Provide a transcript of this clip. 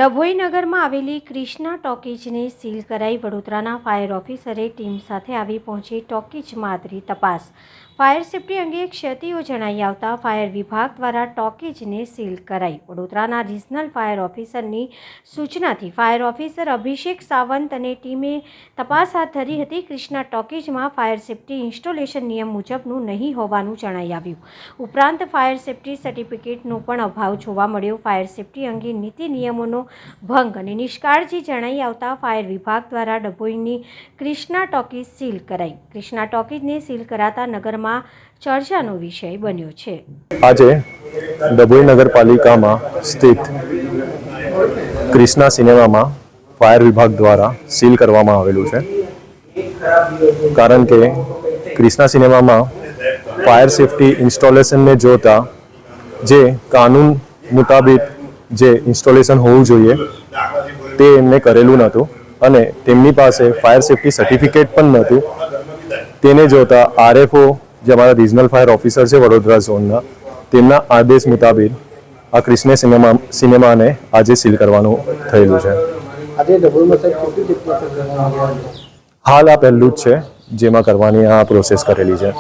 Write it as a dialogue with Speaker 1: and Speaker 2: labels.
Speaker 1: ડભોઈ નગરમાં આવેલી ક્રિષ્ના ટોકીઝને સીલ કરાઈ વડોદરાના ફાયર ઓફિસરે ટીમ સાથે આવી પહોંચી ટોકીઝમાં આદરી તપાસ। ફાયર સેફ્ટી અંગે ક્ષતિઓ જણાઈ આવતા ફાયર વિભાગ દ્વારા ટોકીઝને સીલ કરાઈ। વડોદરાના રિજનલ ફાયર ઓફિસરની સૂચનાથી ફાયર ઓફિસર અભિષેક સાવંત અને ટીમે તપાસ હાથ ધરી હતી। ક્રિષ્ના ટોકીઝમાં ફાયર સેફ્ટી ઇન્સ્ટોલેશન નિયમ મુજબનું નહીં હોવાનું જણાઈ આવ્યું। ઉપરાંત ફાયર સેફ્ટી સર્ટિફિકેટનો પણ અભાવ જોવા મળ્યો। ફાયર સેફ્ટી અંગે નીતિ નિયમોનો ભંગ અને નિષ્કાળજી જણાઈ આવતા ફાયર વિભાગ દ્વારા ડભોઈની ક્રિષ્ના ટોકીઝ સીલ કરાઈ। ક્રિષ્ના ટોકીઝને સીલ કરાતા નગરમાં ચર્ચાનો વિષય બન્યો છે।
Speaker 2: આજે ડભોઈ નગરપાલિકામાં સ્થિત ક્રિષ્ના સિનેમામાં ફાયર વિભાગ દ્વારા સીલ કરવામાં આવેલું છે, કારણ કે ક્રિષ્ના સિનેમામાં ફાયર સેફ્ટી ઇન્સ્ટોલેશનને જોતા જે કાનૂન મુતાબિક જે ઇન્સ્ટોલેશન હોવું જોઈએ તે એમને કરેલું નહોતું અને તેમની પાસે ફાયર સેફ્ટી સર્ટિફિકેટ પણ નહોતું। તેને જોતા આરએફઓ જે અમારા રિજનલ ફાયર ઓફિસર છે વડોદરા ઝોનના, તેમના આદેશ મુતાબિક આ ક્રિષ્ના સિનેમાને આજે સીલ કરવાનું થયેલું છે। હાલ આ પહેલું જ છે જેમાં કરવાની આ પ્રોસેસ કરેલી છે।